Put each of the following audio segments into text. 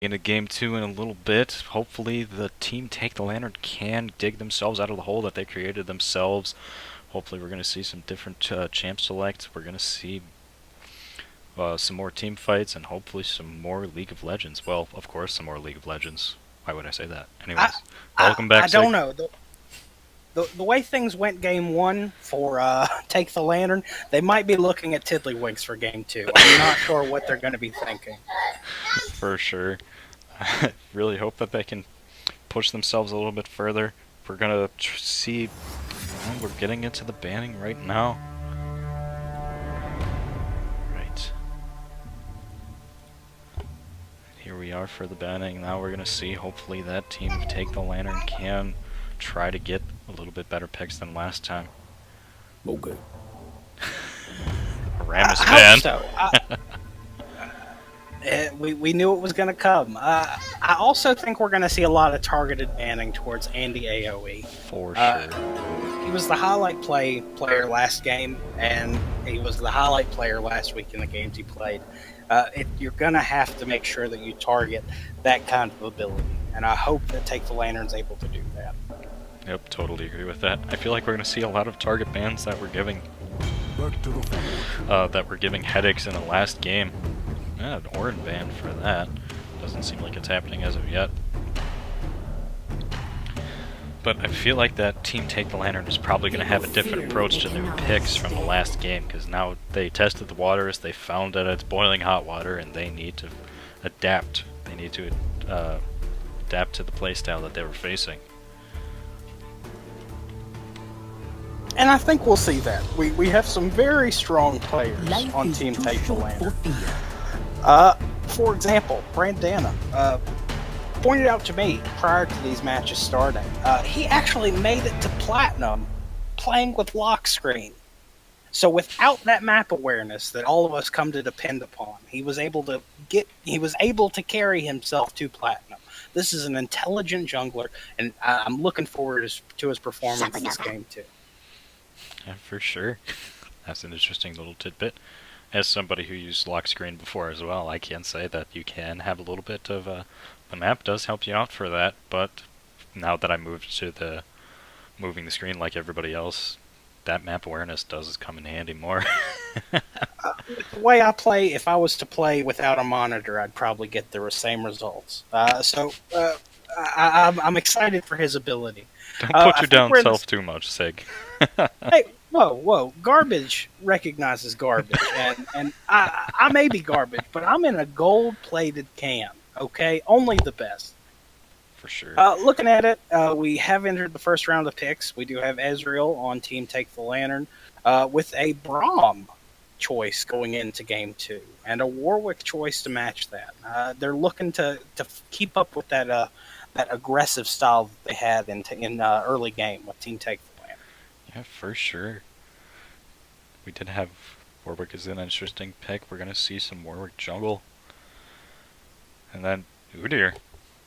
Into game two in a little bit. Hopefully the team Take the Lantern can dig themselves out of the hole that they created themselves. Hopefully we're going to see some different champ selects. We're going to see some more team fights and hopefully some more League of Legends. Well, of course, some more League of Legends. Why would I say that? I, Anyways, I welcome I back, don't Sig. know. The way things went game one for Take the Lantern, they might be looking at Tiddlywinks for game two. I'm not sure what they're going to be thinking. For sure. I really hope that they can push themselves a little bit further. We're going to see... Well, we're getting into the banning right now. Right. Here we are for the banning. Now we're going to see, hopefully, that team Take the Lantern can try to get a little bit better picks than last time. Okay. Ramus I hope ban. so. We knew it was going to come. I also think we're going to see a lot of targeted banning towards Andy AoE. For sure. He was the highlight player last game, and he was the highlight player last week in the games he played. You're going to have to make sure that you target that kind of ability, and I hope that Take the Lantern's able to do that. Yep, totally agree with that. I feel like we're going to see a lot of target bans that we're giving headaches in the last game. An Orin ban for that. Doesn't seem like it's happening as of yet. But I feel like that Team Take the Lantern is probably going to have a different approach to their picks from the last game, because now they tested the waters, they found that it's boiling hot water, and they need to adapt. They need to adapt to the playstyle that they were facing. And I think we'll see that. We have some very strong players on Team Take the Lantern. For example, Brandana pointed out to me prior to these matches starting, he actually made it to Platinum playing with lock screen. So without that map awareness that all of us come to depend upon, he was able to carry himself to Platinum. This is an intelligent jungler, and I'm looking forward to his performance in this game too. Yeah, for sure. That's an interesting little tidbit. As somebody who used lock screen before as well, I can say that you can have a little bit of the map does help you out for that, but now that I moved to the moving the screen like everybody else, that map awareness does come in handy more. The way I play, if I was to play without a monitor, I'd probably get the same results. I'm excited for his ability. Don't put I you think down we're in self this. too much, Sig. Hey, whoa! Garbage recognizes garbage, and I may be garbage, but I'm in a gold-plated can. Okay, only the best. For sure. Looking at it, we have entered the first round of picks. We do have Ezreal on Team Take the Lantern, with a Braum choice going into game two, and a Warwick choice to match that. They're looking to keep up with that aggressive style that they had in early game with Team Take the Lantern. Yeah, for sure. We did have Warwick is an interesting pick. We're gonna see some Warwick jungle. And then Udyr.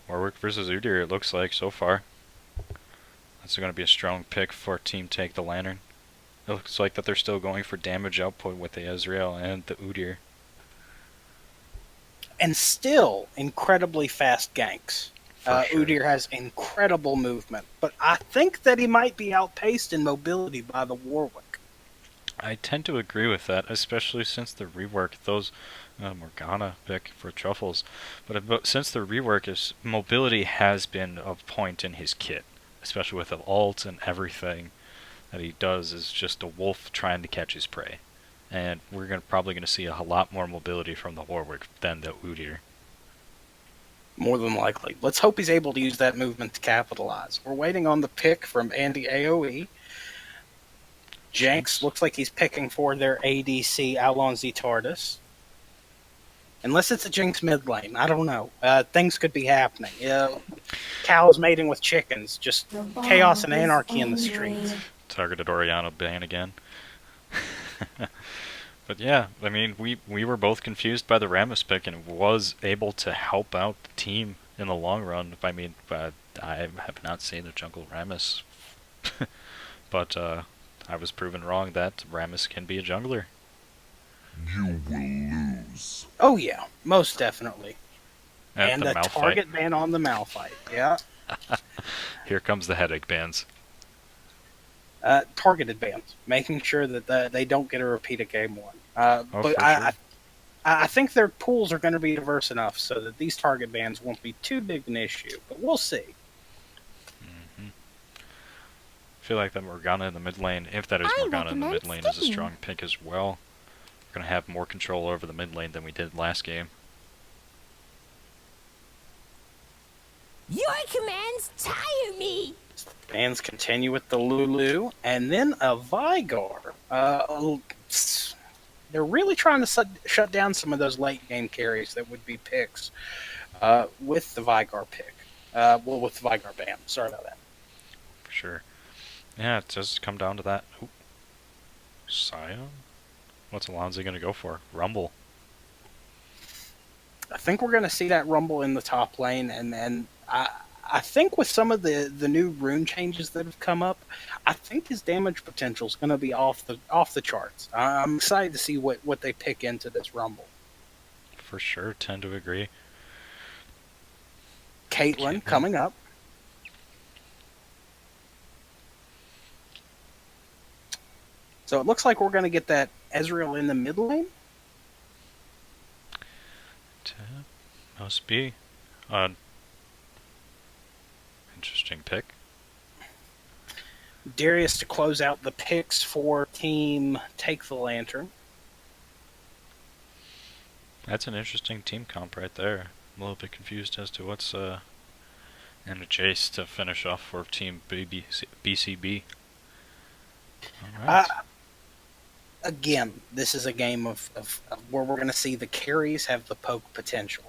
Warwick versus Udyr, it looks like so far. That's going to be a strong pick for Team Take the Lantern. It looks like that they're still going for damage output with the Ezreal and the Udyr. And still incredibly fast ganks. Sure. Udyr has incredible movement, but I think that he might be outpaced in mobility by the Warwick. I tend to agree with that, especially since the rework, those Morgana pick for Truffles, but since the rework is mobility has been a point in his kit, especially with the ult and everything that he does is just a wolf trying to catch his prey. And we're probably going to see a lot more mobility from the Warwick than the Udyr. More than likely. Let's hope he's able to use that movement to capitalize. We're waiting on the pick from Andy AoE. Jinx looks like he's picking for their ADC Alonzi Tardis. Unless it's a Jinx mid lane, I don't know. Things could be happening. Cows mating with chickens, just chaos and anarchy in the streets. Targeted Oriana ban again. But yeah, I mean, we were both confused by the Rammus pick, and it was able to help out the team in the long run. I mean, I have not seen the jungle Rammus, but I was proven wrong that Rammus can be a jungler. You will lose. Oh yeah, most definitely. At And the a Malphite. target ban on the Malphite. Yeah. Here comes the headache bans. Targeted bans, making sure that they don't get a repeat of game one. Oh, But for sure. I think their pools are going to be diverse enough so that these target bans won't be too big an issue. But we'll see. I feel like that Morgana in the mid lane, if that is Morgana in the mid lane, is a strong pick as well. We're going to have more control over the mid lane than we did last game. Your commands tire me. Bans continue with the Lulu, and then a Vigar. They're really trying to shut down some of those late game carries that would be picks with the Vigar pick. With the Vigar ban. Sorry about that. For sure. Yeah, it does come down to that. Ooh. Scion? What's Alonso going to go for? Rumble. I think we're going to see that Rumble in the top lane, and I think with some of the new rune changes that have come up, I think his damage potential is going to be off the charts. I'm excited to see what they pick into this Rumble. For sure, tend to agree. Caitlyn coming up. So it looks like we're going to get that Ezreal in the mid lane. Must be. Interesting pick. Darius to close out the picks for Team Take the Lantern. That's an interesting team comp right there. I'm a little bit confused as to what's and a Jace to finish off for Team BCB. All right. Again, this is a game of where we're going to see the carries have the poke potential.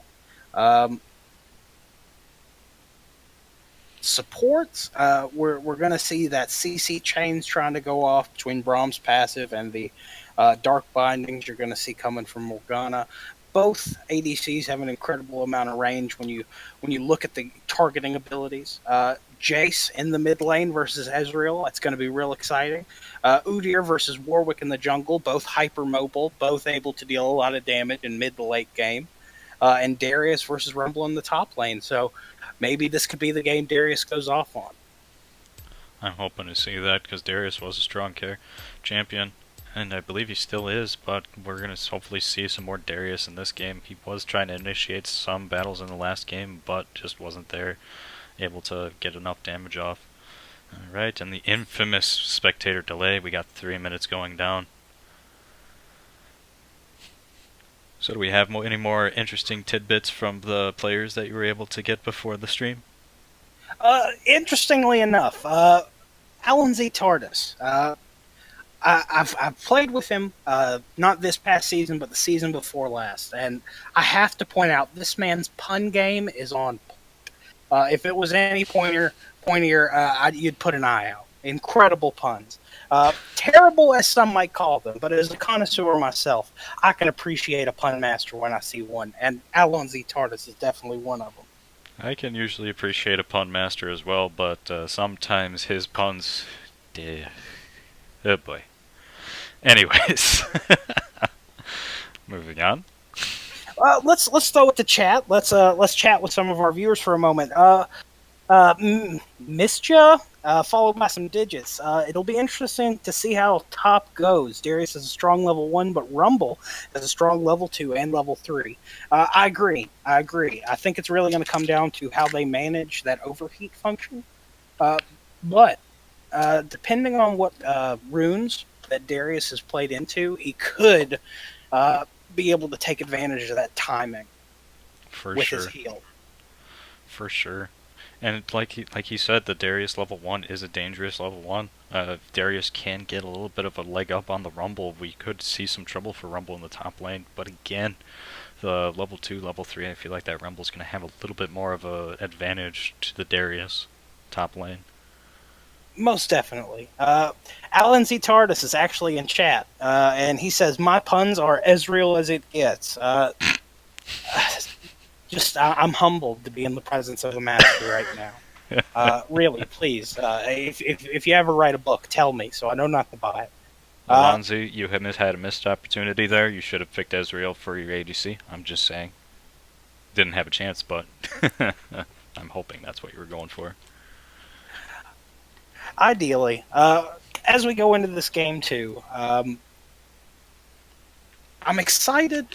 Supports, we're going to see that CC chains trying to go off between Braum's passive and the dark bindings you're going to see coming from Morgana. Both ADCs have an incredible amount of range when you look at the targeting abilities. Jace in the mid lane versus Ezreal, that's going to be real exciting. Udyr versus Warwick in the jungle, both hyper mobile, both able to deal a lot of damage in mid to late game. And Darius versus Rumble in the top lane. So maybe this could be the game Darius goes off on. I'm hoping to see that because Darius was a strong champion, and I believe he still is, but we're going to hopefully see some more Darius in this game. He was trying to initiate some battles in the last game, but just wasn't there, able to get enough damage off. Alright, and the infamous spectator delay, we got 3 minutes going down. So do we have any more interesting tidbits from the players that you were able to get before the stream? Interestingly enough, Alan Z. Tardis. I've played with him, not this past season, but the season before last. And I have to point out, this man's pun game is on. If it was any pointier, you'd put an eye out. Incredible puns. Terrible as some might call them, but as a connoisseur myself, I can appreciate a pun master when I see one, and Alan Z. Tardis is definitely one of them. I can usually appreciate a pun master as well, but sometimes his puns... Oh boy. Anyways. Moving on. Let's throw it to chat. Let's chat with some of our viewers for a moment. Mischa, followed by some digits. It'll be interesting to see how top goes. Darius is a strong level 1, but Rumble is a strong level 2 and level 3. I agree. I think it's really going to come down to how they manage that overheat function. But depending on what runes that Darius has played into, he could be able to take advantage of that timing with his heal. For sure. And like he said, the Darius level 1 is a dangerous level 1. If Darius can get a little bit of a leg up on the Rumble, we could see some trouble for Rumble in the top lane. But again, the level 2, level 3, I feel like that Rumble's going to have a little bit more of an advantage to the Darius top lane. Most definitely. Alan Z. Tardis is actually in chat, and he says, my puns are as real as it gets. I'm humbled to be in the presence of a master right now. Really, please. If you ever write a book, tell me so I know not to buy it. Alonso, you have had a missed opportunity there. You should have picked Ezreal for your ADC. I'm just saying. didn't have a chance, but I'm hoping that's what you were going for. Ideally, as we go into this game too, I'm excited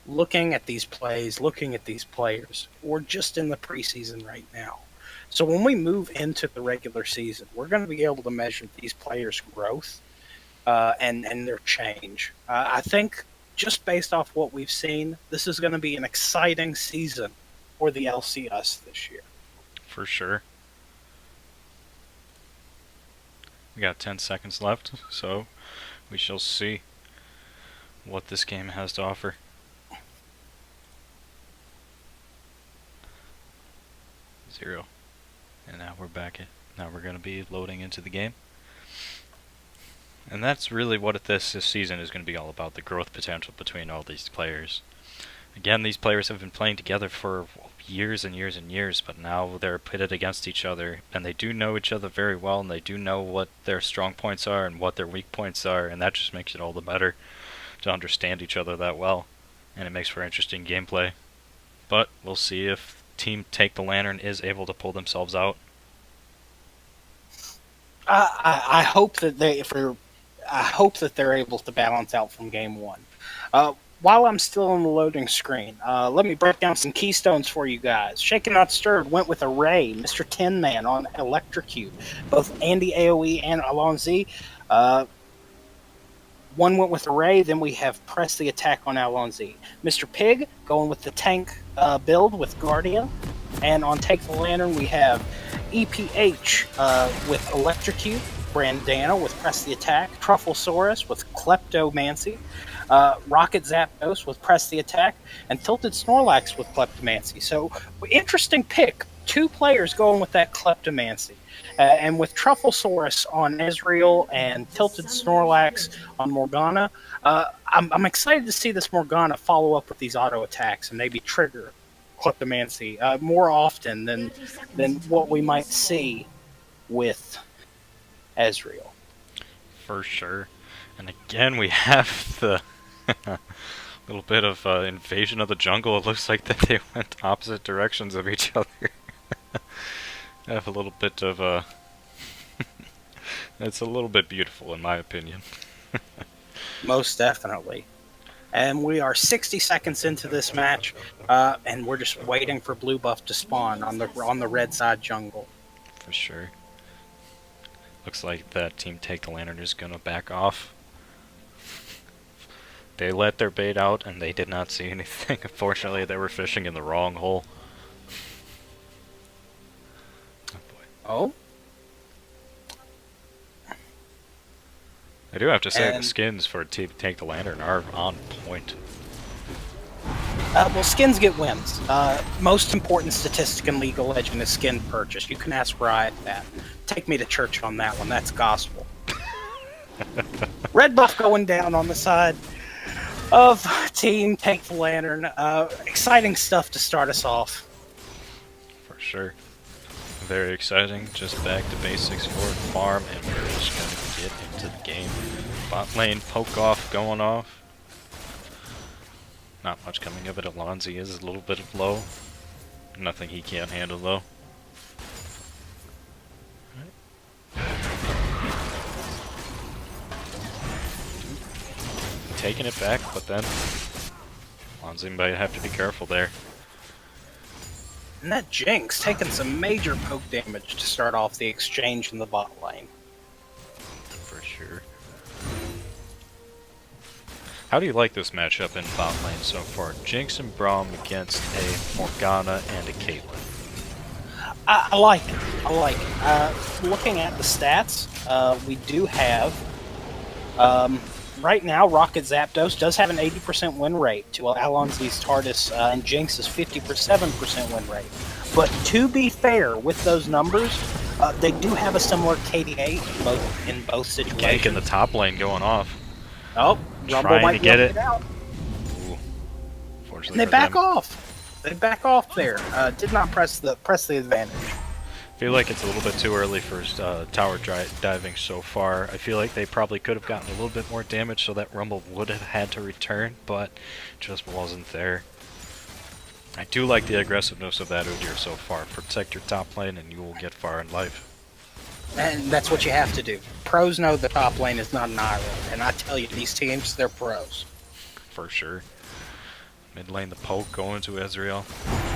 looking at these plays, looking at these players. We're just in the preseason right now. So when we move into the regular season, we're going to be able to measure these players' growth and their change. I think just based off what we've seen, this is going to be an exciting season for the LCUS this year. For sure. We got 10 seconds left, so we shall see what this game has to offer. Zero. And now we're back at, now we're going to be loading into the game. And that's really what this season is going to be all about, the growth potential between all these players. Again, these players have been playing together for years and years and years, but now they're pitted against each other, and they do know each other very well, and they do know what their strong points are and what their weak points are, and that just makes it all the better to understand each other that well, and it makes for interesting gameplay. But we'll see if Team Take the Lantern is able to pull themselves out. I hope that I hope that they're able to balance out from game one. While I'm still on the loading screen, let me break down some keystones for you guys. Shaken Not Stirred went with Array, Mr. Tin Man on Electrocute. Both Andy AoE and Alonzi. One went with Array, then we have Press the Attack on Alonzi. Mr. Pig going with the tank build with Guardian. And on Take the Lantern, we have EPH with Electrocute, Brandana with Press the Attack, Trufflesaurus with Kleptomancy, Rocket Zapdos with Press the Attack, and Tilted Snorlax with Kleptomancy. So, interesting pick. 2 players going with that Kleptomancy. And with Trufflesaurus on Ezreal and Tilted Snorlax on Morgana, I'm excited to see this Morgana follow up with these auto attacks and maybe trigger Kleptomancy more often than what we might see with Ezreal. For sure. And again, we have the little bit of invasion of the jungle. It looks like that they went opposite directions of each other. I have a little bit of it's a little bit beautiful in my opinion. Most definitely. And we are 60 seconds into this match, and we're just waiting for blue buff to spawn on the red side jungle. For sure. Looks like that Team Take the Lantern is gonna back off. They let their bait out and they did not see anything. Unfortunately, they were fishing in the wrong hole. Oh boy. Oh? I do have to say the skins for Team Take the Lantern are on point. Well, skins get wins. Most important statistic in League of Legends is skin purchase. You can ask Riot that. Take me to church on that one. That's gospel. Red buff going down on the side of Team Take the Lantern. Exciting stuff to start us off. For sure. Very exciting. Just back to basics for farm, and we're just going to get into the game. Bot lane poke off going off. Not much coming of it. Alonzi is a little bit low. Nothing he can't handle though. Taking it back, but then Alonzi might have to be careful there. And that Jinx taking some major poke damage to start off the exchange in the bot lane. For sure. How do you like this matchup in bot lane so far? Jinx and Braum against a Morgana and a Caitlyn. I like it. I like it. Looking at the stats, we do have... right now, Rocket Zapdos does have an 80% win rate to Alonzi's TARDIS and Jinx's 57% win rate. But to be fair with those numbers, they do have a similar KDA in both situations. Gank in the top lane going off. Oh, Rumble Trying might to be get able it. to out. Ooh. Fortunately And they for back them. off. They back off there. Did not press the advantage. I feel like it's a little bit too early for tower diving so far. I feel like they probably could have gotten a little bit more damage so that Rumble would have had to return, but just wasn't there. I do like the aggressiveness of that Udyr so far. Protect your top lane and you will get far in life. And that's what you have to do. Pros know the top lane is not an island, and I tell you, these teams, they're pros. For sure. Mid lane, the poke going to Ezreal.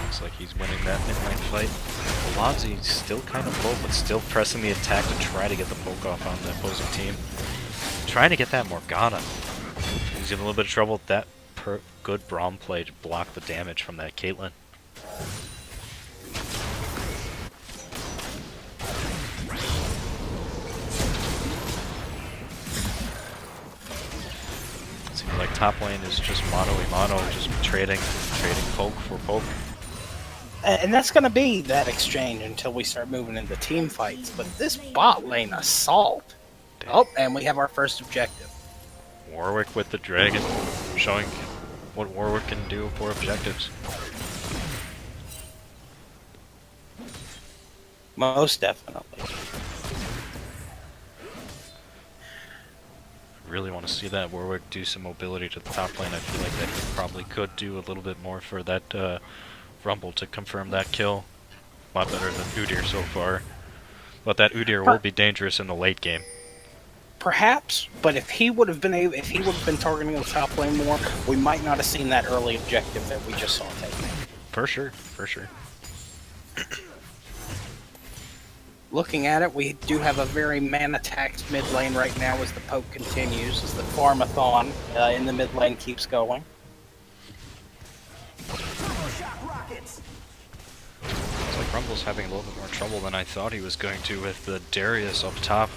Looks like he's winning that mid lane fight. Alonzi's still kind of low, but still pressing the attack to try to get the poke off on the opposing team. Trying to get that Morgana. He's in a little bit of trouble with that good Braum play to block the damage from that Caitlyn. Seems like top lane is just mono-a-mono, just trading poke for poke. And that's going to be that exchange until we start moving into team fights. But this bot lane assault. Dang. Oh, and we have our first objective. Warwick with the dragon, showing what Warwick can do for objectives. Most definitely. Really want to see that Warwick do some mobility to the top lane. I feel like that he probably could do a little bit more for that Rumble to confirm that kill. A lot better than Udyr so far. But that Udyr will be dangerous in the late game. Perhaps, but if he would have been targeting the top lane more, we might not have seen that early objective that we just saw taken. For sure, for sure. Looking at it, we do have a very man-attacked mid lane right now as the poke continues, as the farmathon in the mid lane keeps going. It's like Rumble's having a little bit more trouble than I thought he was going to with the Darius up top.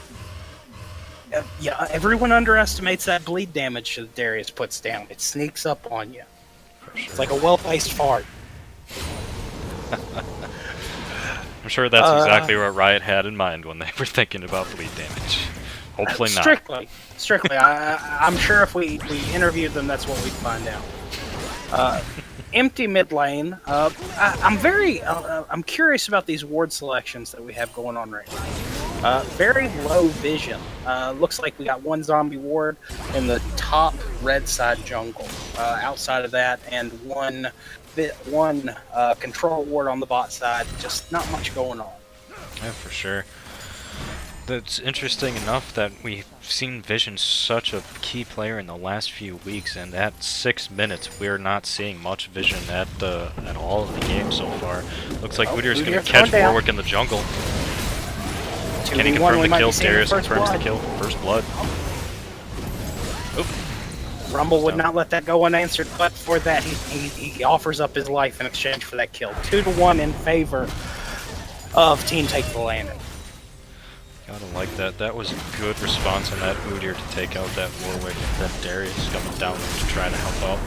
Yeah, everyone underestimates that bleed damage that Darius puts down. It sneaks up on you. Sure. It's like a well-placed fart. I'm sure that's exactly what Riot had in mind when they were thinking about bleed damage. Hopefully not. Strictly. I'm sure if we interviewed them, that's what we'd find out. Empty mid lane. I'm curious about these ward selections that we have going on right now. Very low vision. Looks like we got one zombie ward in the top red side jungle. Outside of that, and one control ward on the bot side. Just not much going on. Yeah, for sure. That's interesting enough that we've seen Vision such a key player in the last few weeks, and at 6 minutes we're not seeing much Vision at all in the game so far. Looks like Udyr's going to catch Warwick in the jungle. Can he confirm the kill? Darius confirms the kill. First blood. Oop. Rumble would not let that go unanswered, but for that he offers up his life in exchange for that kill. 2-1 in favor of Team Take the Landing. Gotta like that. That was a good response on that Udyr to take out that Warwick, and then Darius coming down to try to help out.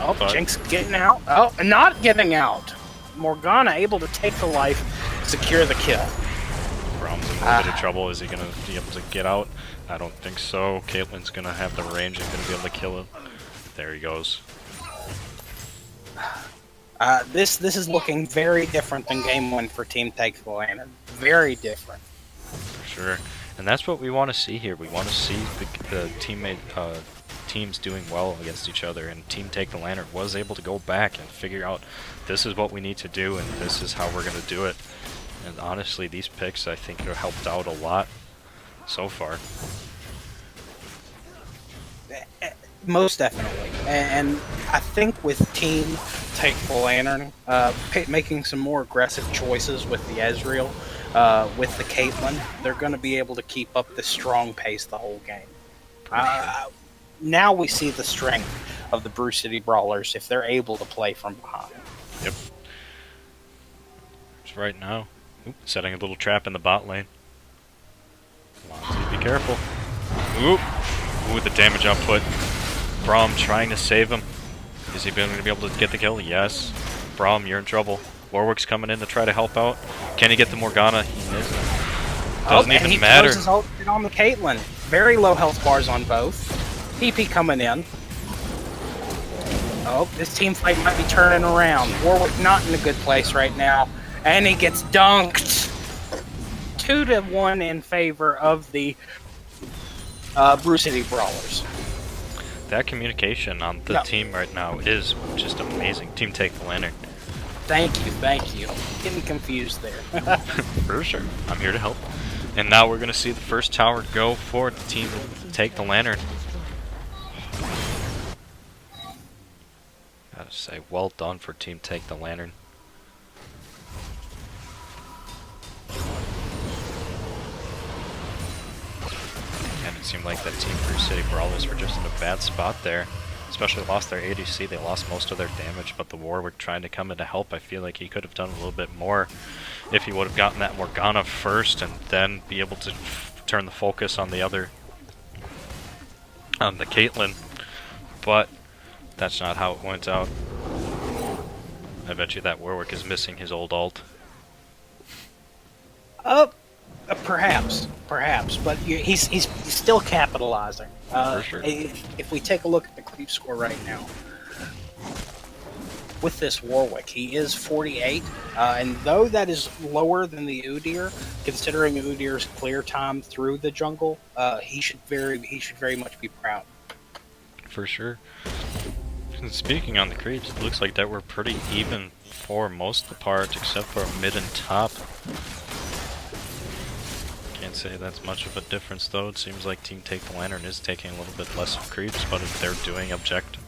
Oh, but Jinx getting out. Oh, not getting out. Morgana able to take the life, secure the kill. Braum's in a little bit of trouble. Is he going to be able to get out? I don't think so. Caitlyn's going to have the range and going to be able to kill him. There he goes. This is looking very different than Game 1 for Team Take the Lantern. Very different. For sure. And that's what we want to see here. We want to see the teams doing well against each other. And Team Take the Lantern was able to go back and figure out this is what we need to do and this is how we're going to do it. And honestly, these picks I think have helped out a lot so far. Most definitely. And I think with Team Take the Lantern making some more aggressive choices with the Ezreal, with the Caitlyn, they're going to be able to keep up this strong pace the whole game. Now we see the strength of the Brew City Brawlers if they're able to play from behind. Yep. Just right now. Oop, setting a little trap in the bot lane. Lonzy, be careful. Oop. Ooh, the damage output. Braum trying to save him. Is he going to be able to get the kill? Yes. Braum, you're in trouble. Warwick's coming in to try to help out. Can he get the Morgana? He missed. Doesn't even matter. He throws his ultimate on the Caitlyn. Very low health bars on both. PP coming in. Oh, this team fight might be turning around. Warwick not in a good place right now. And he gets dunked. 2-1 in favor of the Brew City Brawlers. that communication on the team right now is just amazing. Team Take the Lantern. Thank you. Getting confused there. For sure. I'm here to help. And now we're going to see the first tower go for Team Take the Lantern. Gotta say, well done for Team Take the Lantern. And it seemed like that Team Brew City Brawlers were just in a bad spot there. Especially lost their ADC, they lost most of their damage, but the Warwick trying to come in to help, I feel like he could have done a little bit more if he would have gotten that Morgana first and then be able to turn the focus on the other, on the Caitlyn. But that's not how it went out. I bet you that Warwick is missing his old ult. Perhaps, but he's still capitalizing. For sure. If we take a look at the creep score right now, with this Warwick, he is 48, and though that is lower than the Udyr, considering Udyr's clear time through the jungle, he should very much be proud. For sure. And speaking on the creeps, it looks like that we're pretty even for most of the part, except for mid and top. Can't say that's much of a difference though. It seems like Team Take the Lantern is taking a little bit less of creeps, but if they're doing objective,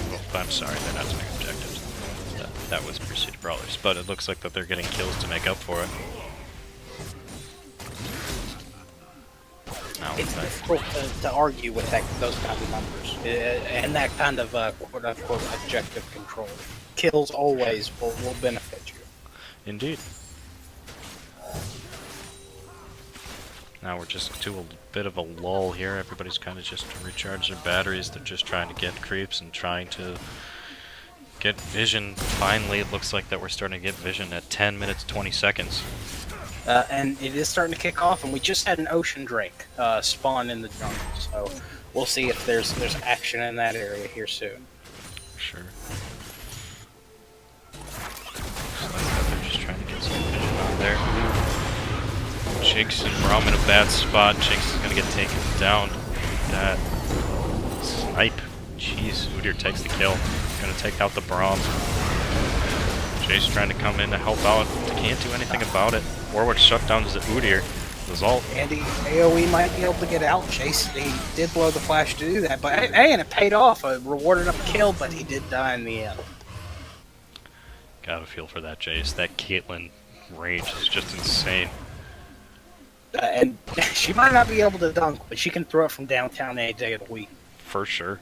well, I'm sorry, they're not doing objectives. That was Preseason Brawlers, but it looks like that they're getting kills to make up for it. Now It's difficult to argue with those kind of numbers and that kind of quote-unquote objective control. Kills always will benefit you. Indeed. Now we're just to a bit of a lull here. Everybody's kind of just recharged their batteries. They're just trying to get creeps and trying to get vision. Finally, it looks like that we're starting to get vision at 10 minutes 20 seconds. And it is starting to kick off, and we just had an Ocean Drake spawn in the jungle, so we'll see if there's action in that area here soon. Sure. Looks like that they're just trying to get some vision on there. Jinx and Braum in a bad spot. Jinx is gonna get taken down. That snipe. Jeez, Udyr takes the kill. Gonna take out the Braum. Jace trying to come in to help out. Can't do anything about it. Warwick shut down the Udyr. Result. Andy, AoE might be able to get out. Chase, he did blow the flash to do that, but hey, and it paid off. Rewarded him a kill, but he did die in the end. Gotta feel for that Jace. That Caitlyn range is just insane. And she might not be able to dunk, but she can throw it from downtown any day of the week. For sure.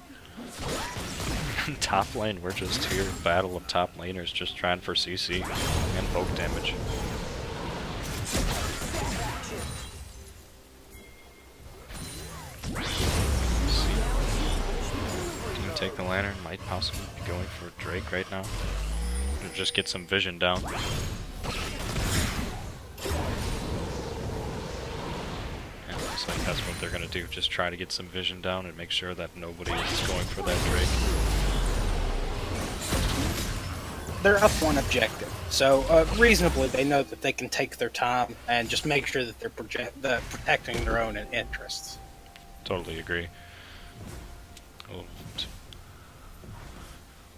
Top lane, we're just here. Battle of top laners, just trying for CC and poke damage. Can you take the lantern? Might possibly be going for Drake right now. Or just get some vision down. Looks like that's what they're gonna do. Just try to get some vision down and make sure that nobody is going for that Drake. They're up one objective, so reasonably they know that they can take their time and just make sure that they're protecting their own interests. Totally agree. A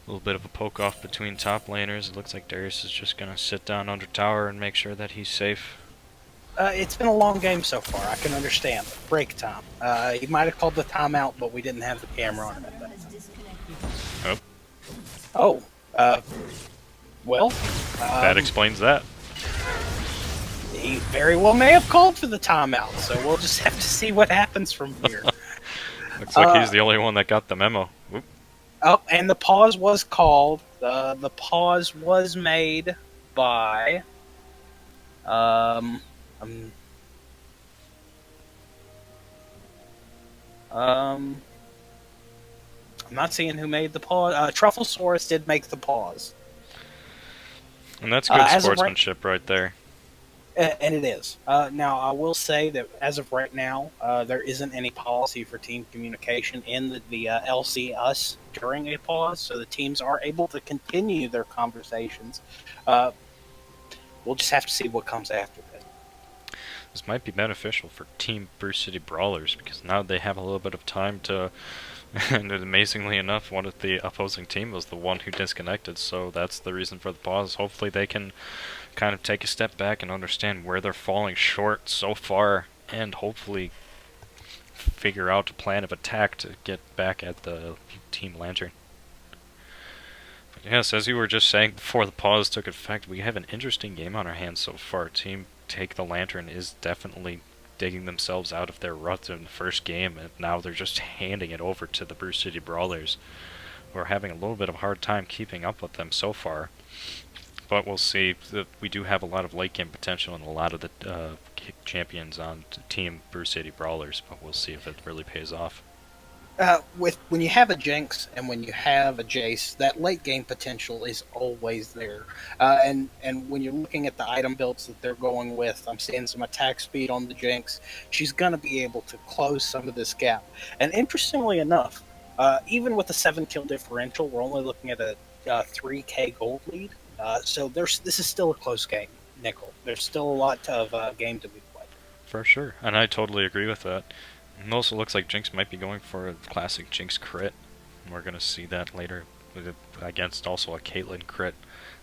little bit of a poke off between top laners. It looks like Darius is just gonna sit down under tower and make sure that he's safe. It's been a long game so far. I can understand. Break time. He might have called the timeout, but we didn't have the camera on it. Oh. Well. That explains that. He very well may have called for the timeout, so we'll just have to see what happens from here. Looks like he's the only one that got the memo. Whoop. Oh, and the pause was called. The pause was made by... I'm not seeing who made the pause. Trufflesaurus did make the pause. And that's good sportsmanship right there. And it is. Now, I will say that as of right now, there isn't any policy for team communication in the LCUS during a pause, so the teams are able to continue their conversations. We'll just have to see what comes after that. This might be beneficial for Team Brew City Brawlers, because now they have a little bit of time to And amazingly enough, one of the opposing team was the one who disconnected, so that's the reason for the pause. Hopefully they can kind of take a step back and understand where they're falling short so far, and hopefully figure out a plan of attack to get back at the Team Lantern. But yes, as you were just saying before the pause took effect, we have an interesting game on our hands so far. Team Take the Lantern is definitely digging themselves out of their rut in the first game, and now they're just handing it over to the Bruce City Brawlers. We're having a little bit of a hard time keeping up with them so far, but we'll see. We do have a lot of late game potential and a lot of the champions on Team Bruce City Brawlers, but we'll see if it really pays off. When you have a Jinx and when you have a Jace, that late game potential is always there. And when you're looking at the item builds that they're going with, I'm seeing some attack speed on the Jinx. She's going to be able to close some of this gap. And interestingly enough, even with a 7-kill differential, we're only looking at a 3K gold lead. So this is still a close game, Nickel. There's still a lot of game to be played. For sure, and I totally agree with that. It also looks like Jinx might be going for a classic Jinx crit. We're going to see that later against also a Caitlyn crit.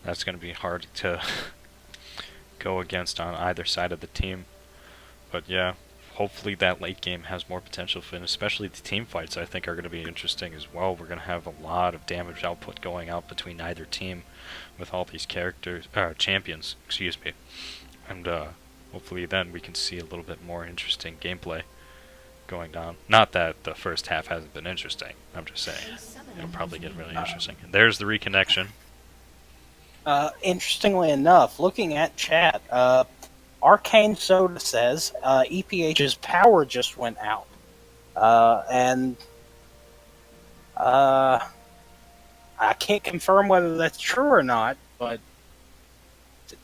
That's going to be hard to go against on either side of the team. But yeah, hopefully that late game has more potential for it, especially the team fights I think are going to be interesting as well. We're going to have a lot of damage output going out between either team with all these champions, excuse me. And hopefully then we can see a little bit more interesting gameplay going down. Not that the first half hasn't been interesting. I'm just saying it'll probably get really interesting. And there's the reconnection. Interestingly enough, looking at chat, Arcane Soda says EPH's power just went out. And I can't confirm whether that's true or not, but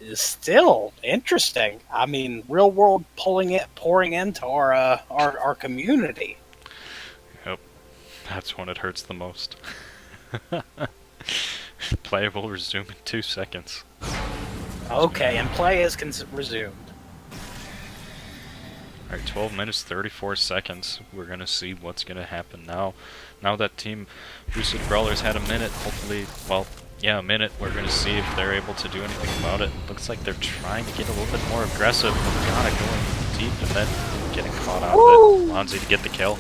is still interesting. I mean, real world pouring into our community. Yep, that's when it hurts the most. Play will resume in 2 seconds. Okay, and play is resumed. Alright, 12 minutes, 34 seconds. We're gonna see what's gonna happen now. Now that Team Bruce City Brawlers had a minute, hopefully, well, yeah, a minute, we're gonna see if they're able to do anything about it. Looks like they're trying to get a little bit more aggressive. Morgana going deep and then getting caught out of it. Lonzy to get the kill.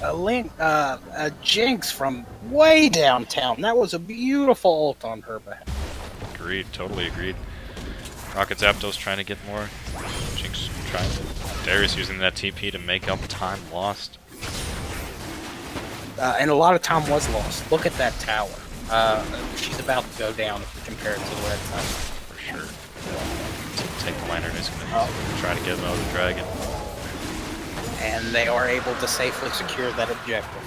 A Jinx from way downtown. That was a beautiful ult on her behalf. Agreed, totally agreed. Rocket Zapdos trying to get more. Jinx trying to. Darius using that TP to make up time lost. And a lot of time was lost. Look at that tower. She's about to go down if we compare it to the red tower. For sure. Take the Lantern is going to try to get another dragon. And they are able to safely secure that objective.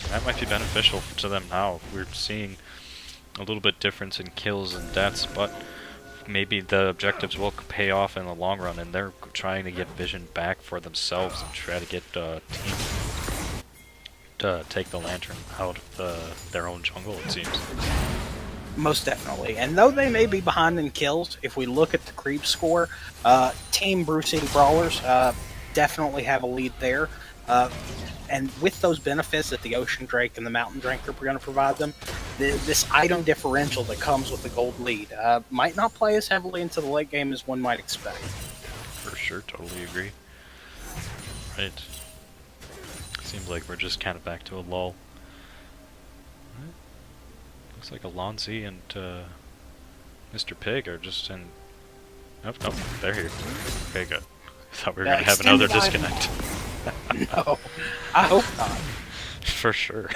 That might be beneficial to them now. We're seeing a little bit difference in kills and deaths, but maybe the objectives will pay off in the long run, and they're trying to get vision back for themselves and try to get team to take the Lantern out of their own jungle, it seems. Most definitely. And though they may be behind in kills, if we look at the creep score, Team Bruce City Brawlers definitely have a lead there. And with those benefits that the Ocean Drake and the Mountain Drake are going to provide them, this item differential that comes with the gold lead might not play as heavily into the late game as one might expect. For sure, totally agree. Right. Seems like we're just kind of back to a lull. Right. Looks like Alonzi and Mr. Pig are just in... Nope, they're here. Okay, good. I thought we were going to have another disconnect. No, I hope not. For sure.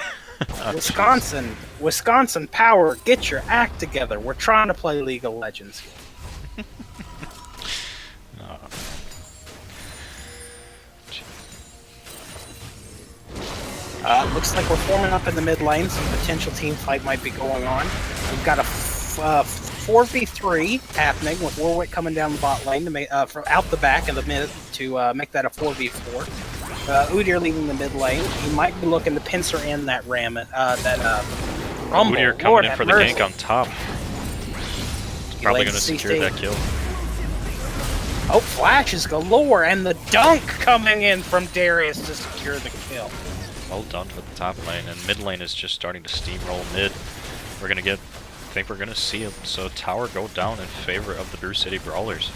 Wisconsin Power, get your act together. We're trying to play League of Legends here. Looks like we're forming up in the mid lane. Some potential team fight might be going on. We've got a 4v3 happening with Warwick coming down the bot lane to make from out the back of the mid to make that a 4v4. Udyr leaving the mid lane. He might be looking to pincer in that Rumble. Udyr coming Lord in for the mercy. gank on top. He's probably going to secure that kill. Oh, flashes galore, and the dunk coming in from Darius to secure the kill. Well done for the top lane, and mid lane is just starting to steamroll mid. We're gonna get, I think we're gonna see a tower go down in favor of the Brew City Brawlers.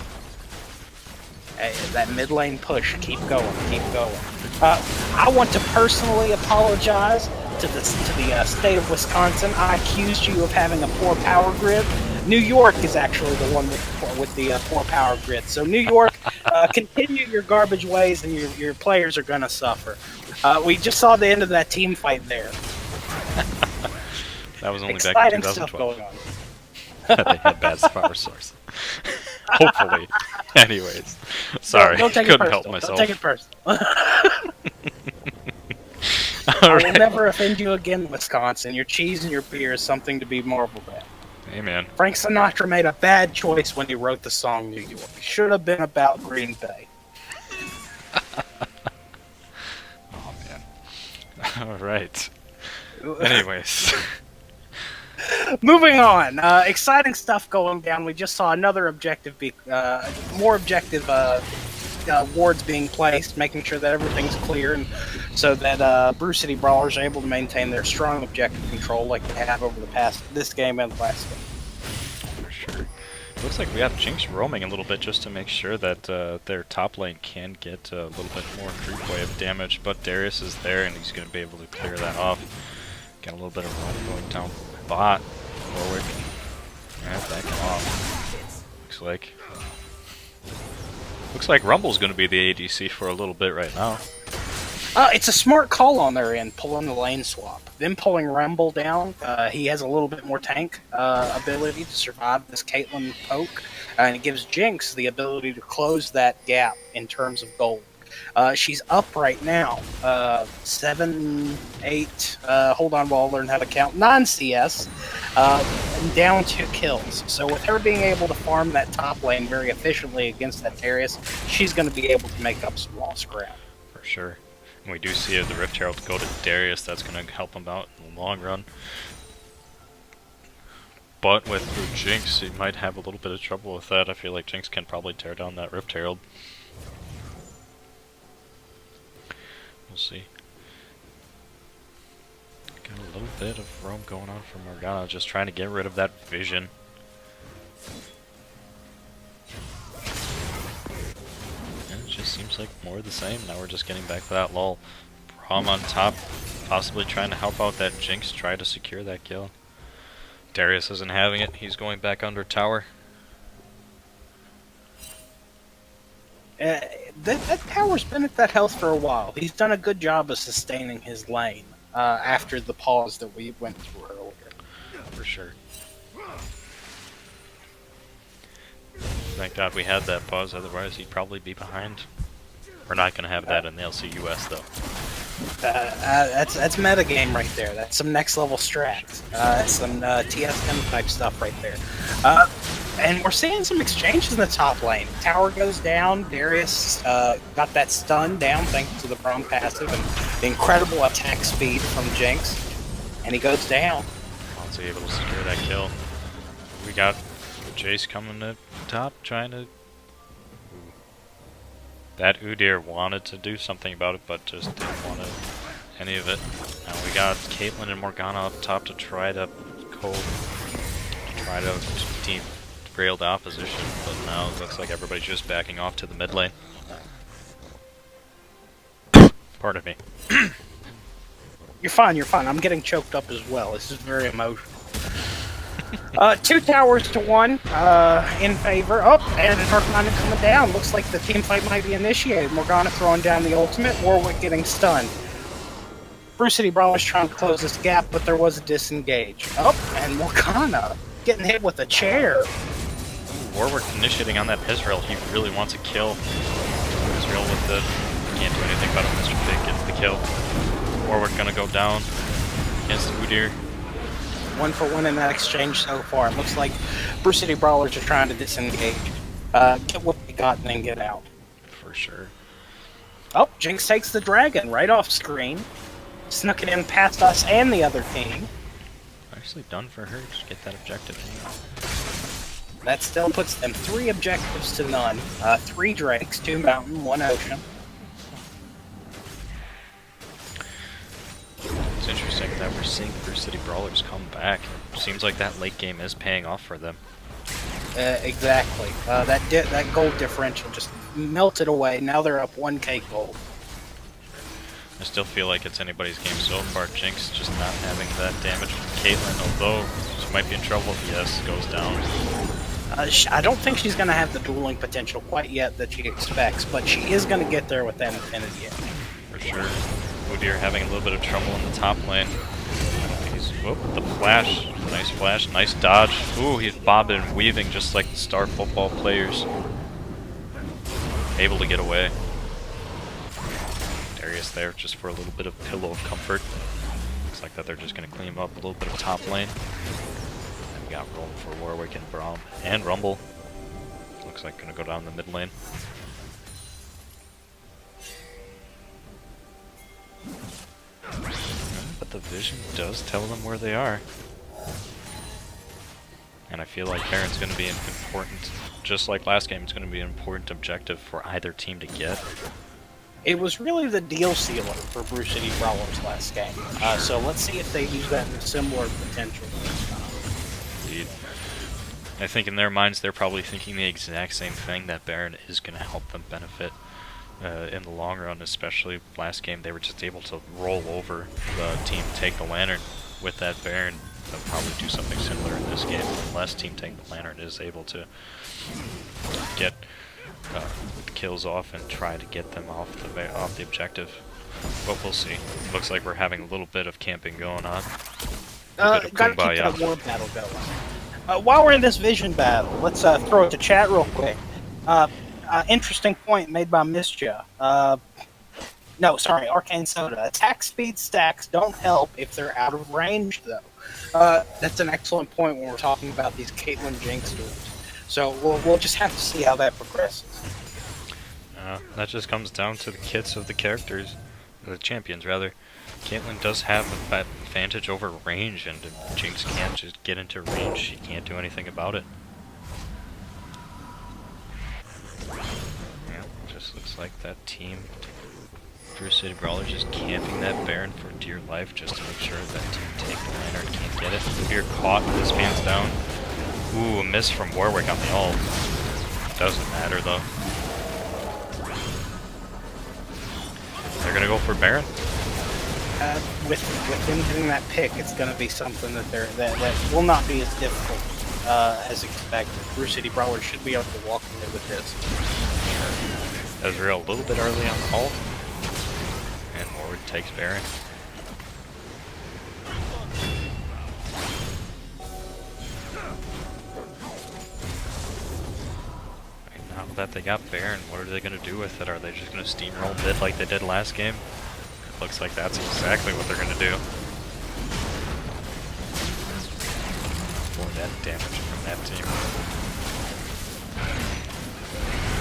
Hey, that mid lane push, keep going, keep going. I want to personally apologize to the state of Wisconsin. I accused you of having a poor power grid. New York is actually the one with the poor power grid. So New York, continue your garbage ways, and your players are gonna suffer. We just saw the end of that team fight there. That was only Exciting back in stuff 2012. going on. They had bad power source. Hopefully. Anyways. Sorry, Don't take couldn't it help personal. myself. Don't take it personal. I will never offend you again, Wisconsin. Your cheese and your beer is something to be marveled at. Hey, man. Frank Sinatra made a bad choice when he wrote the song New York. It should have been about Green Bay. Oh, man. Alright. Anyways. Moving on. Exciting stuff going down. We just saw another objective, more objective wards being placed, making sure that everything's clear, and so that Brew City Brawlers are able to maintain their strong objective control like they have over this game and the last game. For sure. Looks like we have Jinx roaming a little bit just to make sure that their top lane can get a little bit more creep wave damage, but Darius is there and he's going to be able to clear that off. Got a little bit of roam going down bot. Warwick. Yeah, backing off. Looks like Rumble's going to be the ADC for a little bit right now. It's a smart call on their end, pulling the lane swap. Them pulling Rumble down, he has a little bit more tank ability to survive this Caitlyn poke, and it gives Jinx the ability to close that gap in terms of gold. She's up right now, 7, 8, hold on while I learn how to count, 9 CS, and down 2 kills. So with her being able to farm that top lane very efficiently against that Darius, she's going to be able to make up some lost ground. For sure. And we do see the Rift Herald go to Darius. That's going to help him out in the long run. But with Jinx, he might have a little bit of trouble with that. I feel like Jinx can probably tear down that Rift Herald. We'll see. Got a little bit of roam going on from Morgana, just trying to get rid of that vision. And it just seems like more of the same. Now we're just getting back to that lull. Braum on top, possibly trying to help out that Jinx, try to secure that kill. Darius isn't having it, he's going back under tower. That tower's been at that health for a while. He's done a good job of sustaining his lane after the pause that we went through earlier. For sure. Thank God we had that pause, otherwise he'd probably be behind. We're not going to have that in the LCUS though. That's metagame right there. That's some next level strats. Some TSM type stuff right there. And we're seeing some exchanges in the top lane. Tower goes down. Darius got that stun down thanks to the Braum passive and the incredible attack speed from Jinx. And he goes down. Also able to secure that kill. We got Jace coming at top trying to... That Udyr wanted to do something about it, but just didn't want any of it. Now we got Caitlyn and Morgana up top to try to derail the opposition, but now it looks like everybody's just backing off to the mid lane. Pardon me. You're fine, you're fine. I'm getting choked up as well. This is very emotional. 2 towers to 1 in favor. Oh, and Morgana coming down. Looks like the team fight might be initiated. Morgana throwing down the ultimate. Warwick getting stunned. Brew City Brawlers trying to close this gap, but there was a disengage. Oh, and Morgana getting hit with a chair. Warwick initiating on that Israel. He really wants a kill. Israel with the... Can't do anything about it. Mr. Big gets the kill. Warwick gonna go down against Udyr. 1 for 1 in that exchange so far. It looks like Brew City Brawlers are trying to disengage. Get what they got and then get out. For sure. Oh, Jinx takes the dragon right off screen. Snuck it in past us and the other team. Nicely done for her. Just get that objective. That still puts them 3 objectives to none. 3 Drakes, 2 Mountain, 1 Ocean. It's interesting that we're seeing Brew City Brawlers come back. Seems like that late game is paying off for them. Exactly. That gold differential just melted away. Now they're up 1k gold. I still feel like it's anybody's game so far. Jinx just not having that damage from Caitlyn, although she might be in trouble if Yes goes down. I don't think she's going to have the dueling potential quite yet that she expects, but she is going to get there with that Infinity Edge. For sure. Udyr having a little bit of trouble in the top lane. He's, whoop, the flash. Nice, nice dodge. Ooh, he's bobbing and weaving just like the star football players. Able to get away. Darius there just for a little bit of pillow of comfort. Looks like that they're just going to clean up a little bit of top lane. And we got room for Warwick and Braum and Rumble. Looks like going to go down the mid lane. But the vision does tell them where they are. And I feel like Baron's going to be an important, just like last game, it's going to be an important objective for either team to get. It was really the deal sealer for Brew City Brawlers last game. So let's see if they use that with similar potential. Indeed. I think in their minds they're probably thinking the exact same thing, that Baron is going to help them benefit in the long run, especially last game they were just able to roll over the team Take the Lantern with that Baron. They'll probably do something similar in this game, unless Team Take the Lantern is able to get kills off and try to get them off the objective. But we'll see. Looks like we're having a little bit of camping going on. Gotta keep that war battle going. While we're in this vision battle, let's throw it to chat real quick. Interesting point made by Misja. No, sorry, Arcane Soda. Attack speed stacks don't help if they're out of range, though. That's an excellent point when we're talking about these Caitlyn Jinx duels. So we'll just have to see how that progresses. That just comes down to the kits of the characters, the champions rather. Caitlyn does have an advantage over range, and if Jinx can't just get into range, she can't do anything about it. Yeah, just looks like that team, Brew City Brawlers, just camping that Baron for dear life just to make sure that Team Take the Lantern can't get it. Udyr caught, this man's down. Ooh, a miss from Warwick on the ult. Doesn't matter though. They're gonna go for Baron. With him doing that pick, it's going to be something that will not be as difficult as expected. Brew City Brawlers should be able to walk away with this. Ezreal a little bit early on the ult, and Warwick takes Baron. Now that they got Baron, what are they going to do with it? Are they just going to steamroll mid like they did last game? It looks like that's exactly what they're going to do. Boy, that damage from that team.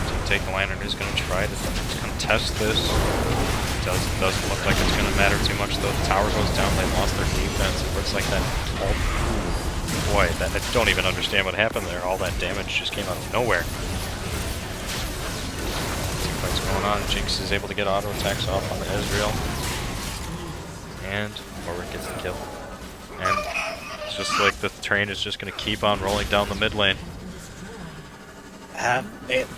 Team Take the Lantern is going to try to contest this. Doesn't look like it's going to matter too much though. The tower goes down, they lost their defense. It looks like that ult. Boy, I don't even understand what happened there. All that damage just came out of nowhere. What's going on? Jinx is able to get auto attacks off on the Ezreal. And Warwick gets the kill. And it's just like the train is just going to keep on rolling down the mid lane.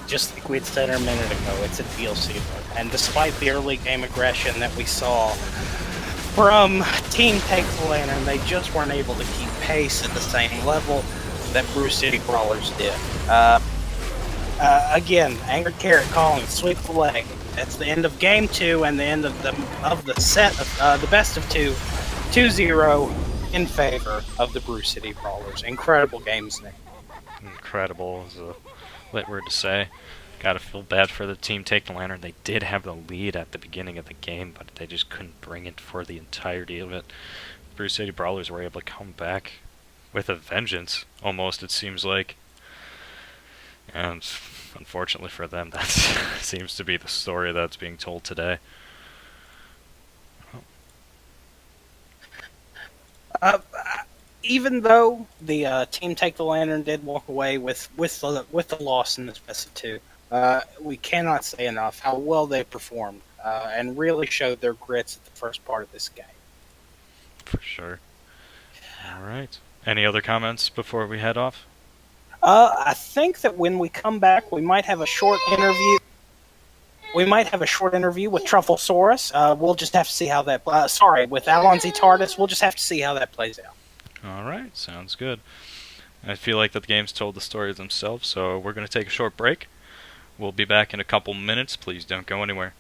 Just like we'd said a minute ago, it's a deal sealer. And despite the early game aggression that we saw from Team Take the Lantern, they just weren't able to keep pace at the same level that Brew City Brawlers did. Again, Angered Carrot calling, sweep the leg. That's the end of game 2 and the end of the set of the best of 2, 2-0 in favor of the Brew City Brawlers. Incredible games, Nick. Incredible is a lit word to say. Gotta feel bad for the Team Take the Lantern. They did have the lead at the beginning of the game, but they just couldn't bring it for the entirety of it. Brew City Brawlers were able to come back with a vengeance, almost, it seems like. And unfortunately for them, that seems to be the story that's being told today. even though the team Take the Lantern did walk away with the loss in this best of two, we cannot say enough how well they performed and really showed their grits at the first part of this game. For sure. All right. Any other comments before we head off? I think that when we come back, we might have a short interview. We might have a short interview with Trufflesaurus. We'll just have to see how that. With Alonzi Tardis. We'll just have to see how that plays out. All right. Sounds good. I feel like that the games told the story themselves, so we're going to take a short break. We'll be back in a couple minutes. Please don't go anywhere.